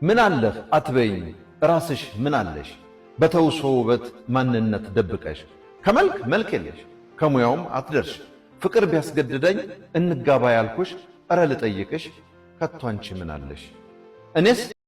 ምን አለህ አትበይኝ ራስሽ ምን አለሽ በተውሶ ውበት ማንነት ደብቀሽ ከመልክ መልክ የለሽ ከሙያውም አትደርሽ ፍቅር ቢያስገድደኝ እንጋባ ያልኩሽ እረ ልጠይቅሽ ከቶ አንቺ ምን አለሽ እኔስ